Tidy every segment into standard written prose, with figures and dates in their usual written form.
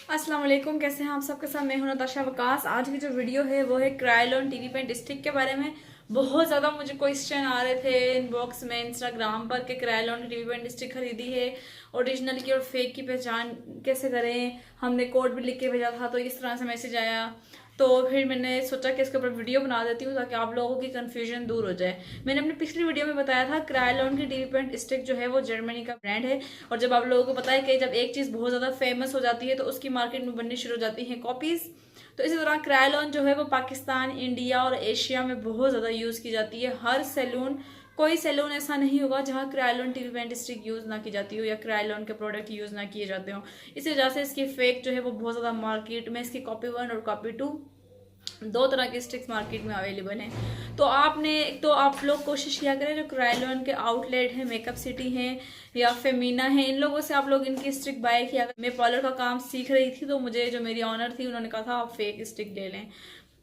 अस्सलाम वालेकुम, कैसे हैं आप सबके साथ। मैं हूं नताशा वकास। आज की जो वीडियो है वो है क्रायोलॉन टीवी पेंट स्टिक के बारे में। बहुत ज़्यादा मुझे क्वेश्चन आ रहे थे इनबॉक्स में, इंस्टाग्राम पर कि क्रायोलॉन की टीवी पेंट स्टिक खरीदी है, ओरिजिनल की और फेक की पहचान कैसे करें। हमने कोड भी लिख के भेजा था तो इस तरह से मैसेज आया। तो फिर मैंने सोचा कि इसके ऊपर वीडियो बना देती हूँ ताकि आप लोगों की कन्फ्यूजन दूर हो जाए। मैंने अपनी पिछली वीडियो में बताया था क्रायोलॉन की टीवी पेंट स्टिक जो है वो जर्मनी का ब्रांड है। और जब आप लोगों को पता है कि जब एक चीज़ बहुत ज़्यादा फेमस हो जाती है तो उसकी मार्केट में बननी शुरू हो जाती है कॉपीज़। तो इसी तरह क्रायोलॉन जो है वो पाकिस्तान, इंडिया और एशिया में बहुत ज़्यादा यूज़ की जाती है। हर सैलून, कोई सैलून ऐसा नहीं होगा जहाँ क्रायोलॉन टीवी पेंट स्टिक यूज़ ना की जाती हो या क्रायोलॉन के प्रोडक्ट यूज़ ना किए जाते हो। इसी वजह से इसकी फेक जो है वो बहुत ज़्यादा मार्केट में, इसकी कॉपी 1 और कॉपी 2 दो तरह के स्टिक्स मार्केट में अवेलेबल हैं। तो आपने एक तो आप लोग कोशिश किया करें, जो क्रायोलॉन के आउटलेट हैं, मेकअप सिटी हैं या फेमिना है, इन लोगों से आप लोग इनकी स्टिक बाय किया करें। मैं पार्लर का काम सीख रही थी तो मुझे जो मेरी ऑनर थी उन्होंने कहा था आप फेक स्टिक ले लें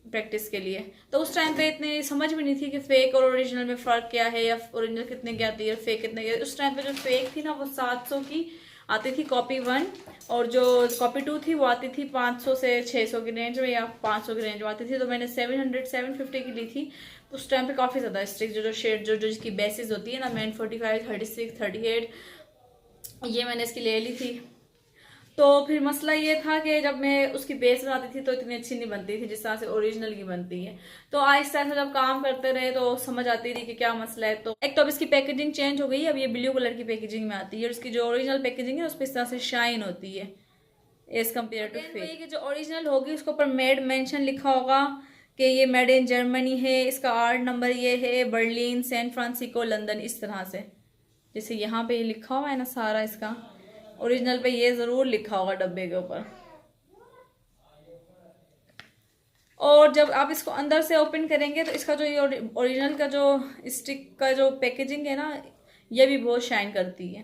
प्रैक्टिस के लिए। तो उस टाइम पे इतनी समझ भी नहीं थी कि फेक और ओरिजिनल में फ़र्क क्या है या ओरिजिनल कितने की आती है और फेक कितने की। उस टाइम पे जो फेक थी ना वो 700 की आती थी कॉपी 1, और जो कॉपी 2 थी वो आती थी 500 से 600 की रेंज में या 500 की रेंज में आती थी। तो मैंने 750 की ली थी। उस टाइम पे काफ़ी ज़्यादा स्टिक जो जो शेड जो जो जिसकी बेसिस होती है ना, मैन 45, 36, 38, ये मैंने इसकी ले ली थी। तो फिर मसला ये था कि जब मैं उसकी बेस बनाती थी तो इतनी अच्छी नहीं बनती थी जिस तरह से ओरिजिनल की बनती है। तो आहिस्ता आहिस्ता जब काम करते रहे तो समझ आती रही कि क्या मसला है। तो एक तो अब इसकी पैकेजिंग चेंज हो गई है, अब ये ब्लू कलर की पैकेजिंग में आती है और इसकी जो ओरिजिनल पैकेजिंग है उस पर इस तरह से शाइन होती है एज कम्पेयर टू फेक। कि जो ओरिजिनल होगी उसके ऊपर मेड मेंशन लिखा होगा कि ये मेड इन जर्मनी है, इसका आर्ट नंबर ये है, बर्लिन, सैन फ्रांसिस्को, लंदन, इस तरह से। जैसे यहाँ पे ये लिखा हुआ है ना सारा, इसका ओरिजिनल पे ये जरूर लिखा होगा डब्बे के ऊपर। और जब आप इसको अंदर से ओपन करेंगे तो इसका जो ये ओरिजिनल का जो स्टिक का जो पैकेजिंग है ना, ये भी बहुत शाइन करती है।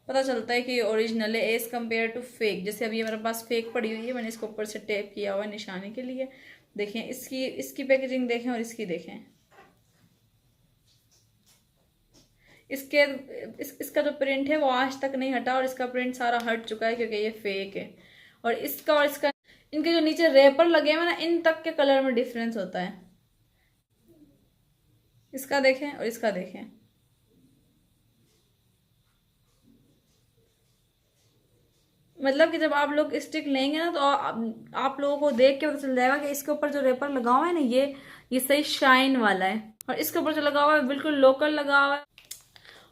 पता चलता है कि ये ओरिजिनल है एज कम्पेयर टू फेक। जैसे अभी मेरे पास फेक पड़ी हुई है, मैंने इसको ऊपर से टेप किया हुआ है निशाने के लिए। देखें इसकी इसकी पैकेजिंग देखें और इसकी देखें। इसके इसका जो प्रिंट है वो आज तक नहीं हटा और इसका प्रिंट सारा हट चुका है क्योंकि ये फेक है। और इसका इनके जो नीचे रेपर लगे हुए ना, इन तक के कलर में डिफरेंस होता है। इसका देखें और इसका देखें। मतलब कि जब आप लोग स्टिक लेंगे ना तो आप लोगों को देख के पता चल जाएगा कि इसके ऊपर जो रेपर लगा हुआ है ना, ये सही शाइन वाला है। और इसके ऊपर जो लगा हुआ है बिल्कुल लोकल लगा हुआ है।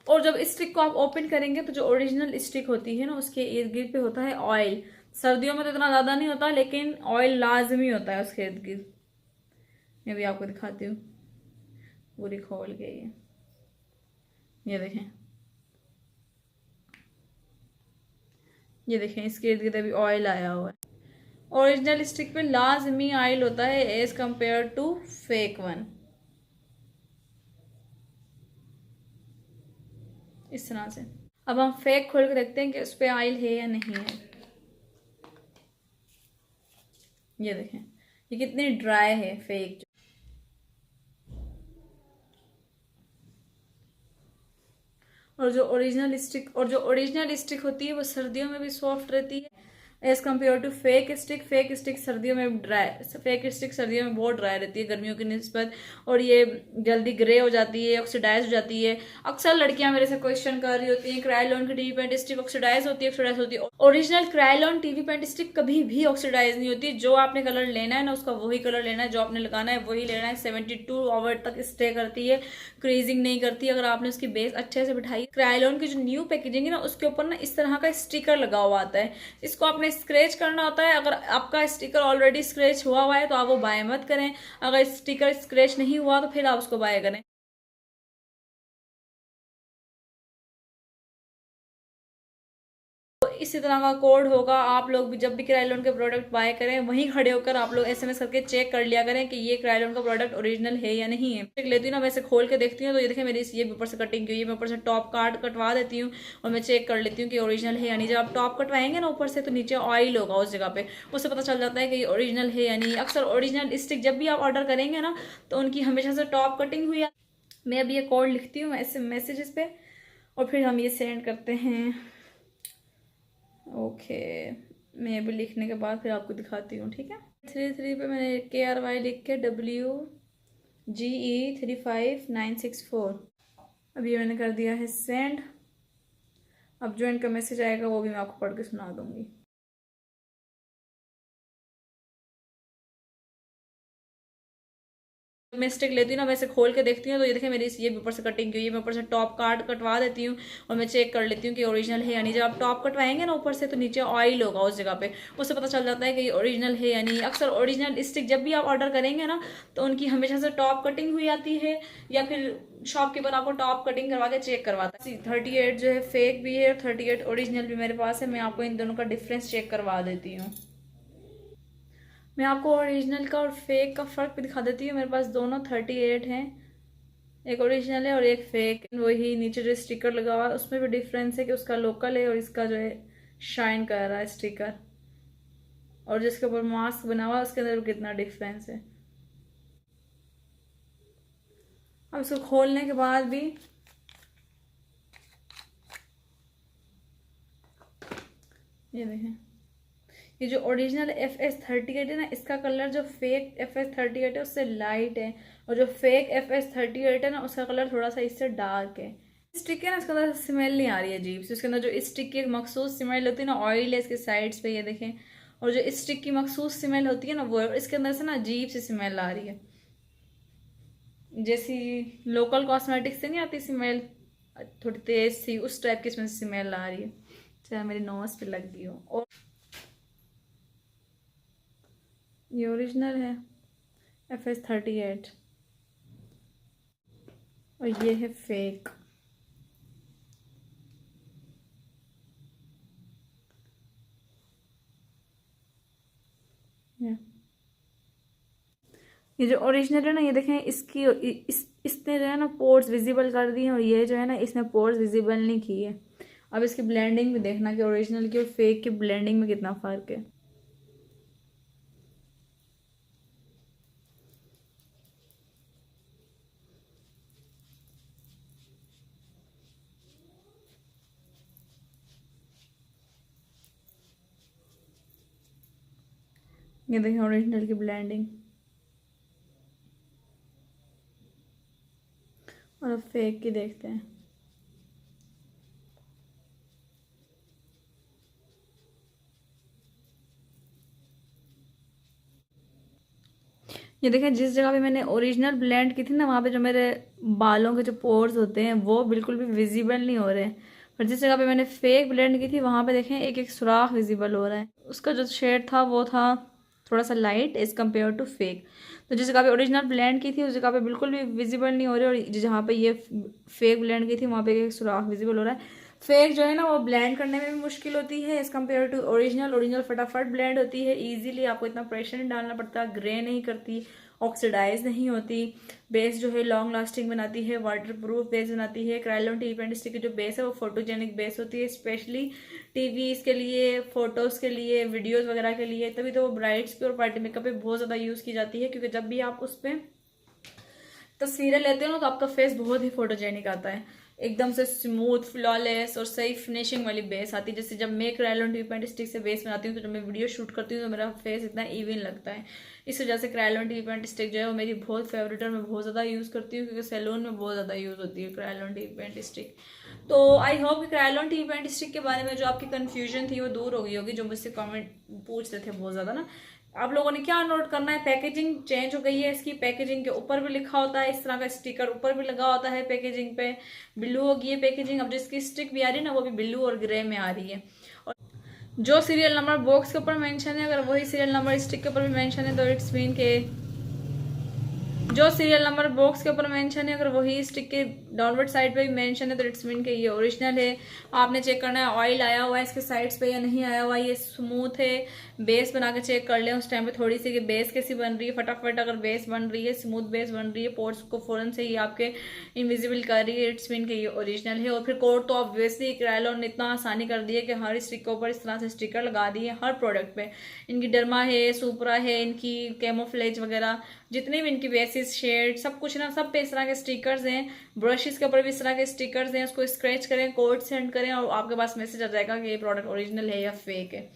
और जब स्टिक को आप ओपन करेंगे तो जो ओरिजिनल स्टिक होती है ना, उसके इर्द गिर्द पे होता है ऑयल। सर्दियों में तो इतना ज्यादा नहीं होता लेकिन ऑयल लाजमी होता है उसके इर्द गिर्द। मैं भी आपको दिखाती हूँ पूरी खोल के। ये देखें, ये देखें इसके इर्द गिर्द अभी ऑयल आया हुआ है। ओरिजिनल स्टिक पे लाजमी ऑयल होता है as compare to fake one. इस तरह से। अब हम फेक खोल के देखते हैं कि उस पर ऑयल है या नहीं है। ये देखें ये कितनी ड्राई है फेक। और जो ओरिजिनल स्टिक होती है वो सर्दियों में भी सॉफ्ट रहती है as compare to fake stick. Fake stick सर्दियों में ड्राई, फेक स्टिक सर्दियों में बहुत ड्राई रहती है गर्मियों की निस्बत, और ये जल्दी ग्रे हो जाती है, ऑक्सीडाइज हो जाती है। अक्सर लड़कियां मेरे से क्वेश्चन कर रही होती हैं क्रायोलॉन की टीवी पेंट स्टिक ऑक्सीडाइज होती है, ऑक्सीडाइज होती है। ओरिजिनल क्रायोलॉन टीवी पेंट स्टिक कभी भी ऑक्सीडाइज नहीं होती। जो आपने कलर लेना है ना उसका वही कलर लेना है, जो आपने लगाना है वही लेना है। 72 आवर तक स्टे करती है, क्रीजिंग नहीं करती अगर आपने उसकी बेस अच्छे से बिठाई। क्रायोलॉन की जो न्यू पैकेजिंग है ना उसके ऊपर ना इस तरह का स्टिकर लगा हुआ आता है, इसको आपने स्क्रैच करना होता है। अगर आपका स्टिकर ऑलरेडी स्क्रैच हुआ है तो आप वो बाय मत करें, अगर स्टिकर स्क्रैच नहीं हुआ तो फिर आप उसको बाय करें। इसी तरह का कोड होगा। आप लोग भी जब भी क्रायोलॉन के प्रोडक्ट बाय करें वहीं खड़े होकर आप लोग एसएमएस करके चेक कर लिया करें कि ये क्रायोलॉन का प्रोडक्ट ओरिजिनल है या नहीं है। चेक लेती हूँ ना, वैसे खोल के देखती हूँ तो ये देखें मेरी ये ऊपर से कटिंग की हुई है, मैं ऊपर से टॉप कार्ड कटवा देती हूँ और मैं चेक कर लेती हूँ कि ओरिजिनल है या नहीं। जब आप टॉप कटवाएंगे ना ऊपर से तो नीचे ऑयल होगा उस जगह पे, उससे पता चल जाता है कि ये ओरिजिनल है या नहीं। अक्सर ओरिजिनल स्टिक जब भी आप ऑर्डर करेंगे ना तो उनकी हमेशा से टॉप कटिंग हुई है। मैं अभी ये कोड लिखती हूँ ऐसे मैसेजेस पे और फिर हम ये सेंड करते हैं। ओके मैं अभी लिखने के बाद फिर आपको दिखाती हूँ, ठीक है। 33 पे मैंने KRY लिख के WGE35964 अभी मैंने कर दिया है सेंड। अब जो इनका मैसेज आएगा वो भी मैं आपको पढ़ के सुना दूंगी। मैं स्टिक लेती हूँ ना, मैं इसे खोल के देखती हूँ तो ये देखिए मेरी ये ऊपर से कटिंग की हुई है। मैं ऊपर से टॉप कार्ड कटवा देती हूँ और मैं चेक कर लेती हूँ कि ओरिजिनल है यानी। जब आप टॉप कटवाएंगे ना ऊपर से तो नीचे ऑयल होगा उस जगह पे, उससे पता चल जाता है कि ये ओरिजिनल है यानी। अक्सर ओरिजिनल स्टिक जब भी आप ऑर्डर करेंगे ना तो उनकी हमेशा से टॉप कटिंग हुई आती है या फिर शॉपकीपर आपको टॉप कटिंग करवा के चेक करवाता है। 38 जो है फेक भी है और 38 ओरिजिनल भी मेरे पास है। मैं आपको इन दोनों का डिफरेंस चेक करवा देती हूँ। मैं आपको ओरिजिनल का और फेक का फ़र्क भी दिखा देती हूँ। मेरे पास दोनों 38 हैं, एक ओरिजिनल है और एक फेक। वही नीचे जो स्टिकर लगा हुआ है उसमें भी डिफरेंस है कि उसका लोकल है और इसका जो है शाइन कर रहा है स्टिकर, और जिसके ऊपर मास्क बना हुआ है उसके अंदर कितना डिफरेंस है। अब इसको खोलने के बाद भी ये देखें, ये जो ओरिजिनल FS38 है ना, इसका कलर जो फेक FS38 है उससे लाइट है, और जो फेक FS38 है ना उसका कलर थोड़ा सा इससे डार्क है। स्टिक है ना, इसके अंदर स्मेल नहीं आ रही है अजीब सी। उसके अंदर जो स्टिक की एक मखसूस स्मेल होती है ना, ऑयल है इसके साइड्स पे ये देखें, और जो स्टिक की मखसूस स्मेल होती है ना वो इसके अंदर से ना अजीब सी स्मेल आ रही है, जैसी लोकल कॉस्मेटिक से नहीं आती स्मेल, थोड़ी तेज सी उस टाइप की इसमें स्मेल आ रही है। चाहे मेरी नोज पे लग गई हो। और ये ओरिजिनल है FS38 और ये है फेक। ये जो ओरिजिनल है ना, ये देखें इसकी इसने जो है ना पोर्स विजिबल कर दी हैं और ये जो है ना इसने पोर्स विजिबल नहीं की है। अब इसकी ब्लेंडिंग भी देखना कि ओरिजिनल की और फेक की ब्लेंडिंग में कितना फ़र्क है। ये देखें ओरिजिनल की ब्लेंडिंग और अब फेक की देखते हैं। ये देखें जिस जगह पे मैंने ओरिजिनल ब्लेंड की थी ना, वहाँ पे जो मेरे बालों के जो पोर्स होते हैं वो बिल्कुल भी विजिबल नहीं हो रहे हैं, पर जिस जगह पे मैंने फेक ब्लेंड की थी वहाँ पे देखें एक एक सुराख विजिबल हो रहा है। उसका जो शेड था वो था थोड़ा सा light as compare to fake. तो जिस जगह पे ओरिजिनल ब्लेंड की थी उस जगह पे बिल्कुल भी विजिबल नहीं हो रही, और जहाँ पे ये फेक ब्लेंड की थी वहाँ पे एक सुराख विजिबल हो रहा है। फेक जो है ना वो ब्लेंड करने में भी मुश्किल होती है as compare to original. Original फटाफट ब्लेंड होती है इजीली, आपको इतना प्रेशर नहीं डालना पड़ता, ग्रे नहीं करती, ऑक्सीडाइज नहीं होती। बेस जो है लॉन्ग लास्टिंग बनाती है, वाटर प्रूफ बेस बनाती है। क्रायोलन टीवी पेंट स्टिक की जो बेस है वो फोटोजेनिक बेस होती है, स्पेशली टीवीज के लिए, फोटोज़ के लिए, वीडियोज़ वगैरह के लिए। तभी तो वो ब्राइड्स पे और पार्टी मेकअप पे बहुत ज़्यादा यूज़ की जाती है, क्योंकि जब भी आप उस पर तस्वीरें लेते हो ना तो आपका फेस बहुत ही फोटोजेनिक आता है, एकदम से स्मूथ फ्लॉलेस और सही फिनिशिंग वाली बेस आती है। जैसे जब मैं क्रायोलन टीवी पेंट स्टिक से बेस बनाती हूँ तो जब मैं वीडियो शूट करती हूँ तो मेरा फेस इतना इवन लगता है। इस वजह से क्रायोलन टीवी पेंट स्टिक जो है वो मेरी बहुत फेवरेट है और मैं बहुत ज़्यादा यूज़ करती हूँ, क्योंकि सैलून में बहुत ज़्यादा यूज़ होती है क्रायोलन टीवी पेंट स्टिक। तो आई होप कि क्रायोलन टीवी पेंट स्टिक के बारे में जो आपकी कन्फ्यूजन थी वो दूर हो गई होगी, जो मुझसे कमेंट पूछ रहे थे बहुत ज़्यादा ना। आप लोगों ने क्या नोट करना है, पैकेजिंग चेंज हो गई है इसकी। पैकेजिंग के ऊपर भी लिखा होता है, इस तरह का स्टिकर ऊपर भी लगा होता है पैकेजिंग पे। ब्लू हो गई है पैकेजिंग, अब जिसकी स्टिक भी आ रही है ना वो भी ब्लू और ग्रे में आ रही है। और जो सीरियल नंबर बॉक्स के ऊपर मेंशन है, अगर वही सीरियल नंबर स्टिक के ऊपर भी मेंशन है तो इट्स मीन के जो सीरियल नंबर बॉक्स के ऊपर मेंशन है अगर वही स्टिक के डाउनवर्ड साइड पे भी मेंशन है तो इट्स मीन के ये ओरिजिनल है। आपने चेक करना है ऑयल आया हुआ है इसके साइड्स पे या नहीं आया हुआ, ये स्मूथ है। बेस बना के चेक कर लें उस टाइम पे थोड़ी सी कि बेस कैसी बन रही है। फटाफट अगर बेस बन रही है, स्मूथ बेस बन रही है, पोर्ट्स को फौरन से ही आपके इनविजिबल कर रही है, इट्स मीन के ये ओरिजिनल है। और फिर कोड तो ऑब्वियसली क्रायोलन ने इतना आसानी कर दी है कि हर स्टिक के ऊपर इस तरह से स्टिकर लगा दिए हर प्रोडक्ट पे। इनकी डर्मा है, सुपरा है, इनकी कैमोफ्लेज वगैरह जितने भी इनकी बेसिस शेड सब कुछ ना, सब पे इस तरह के स्टिकर्स हैं। ब्रशेस के ऊपर भी इस तरह के स्टिकर्स हैं, उसको स्क्रैच करें, कोड सेंड करें और आपके पास मैसेज आ जाएगा कि ये प्रोडक्ट ओरिजिनल है या फेक है।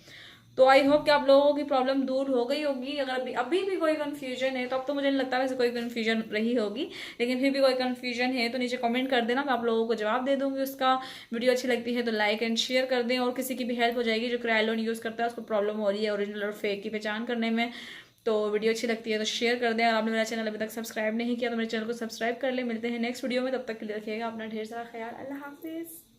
तो आई होप कि आप लोगों की प्रॉब्लम दूर हो गई होगी। अगर अभी भी कोई कन्फ्यूजन है तो अब तो मुझे नहीं लगता वैसे कोई कन्फ्यूजन रही होगी, लेकिन फिर भी कोई कन्फ्यूजन है तो नीचे कमेंट कर देना, मैं आप लोगों को जवाब दे दूंगी उसका। वीडियो अच्छी लगती है तो लाइक एंड शेयर कर दें, और किसी की भी हेल्प हो जाएगी जो क्रायोलॉन यूज़ करता है, उसको प्रॉब्लम हो रही है ओरिजिनल और फेक की पहचान करने में। तो वीडियो अच्छी लगती है तो शेयर कर दें, और आपने मेरा चैनल अभी तक सब्सक्राइब नहीं किया तो मेरे चैनल को सब्सक्राइब कर ले। मिलते हैं नेक्स्ट वीडियो में, तब तक के लिए रखिएगा अपना ढेर सारा ख्याल। अल्लाह हाफिज़।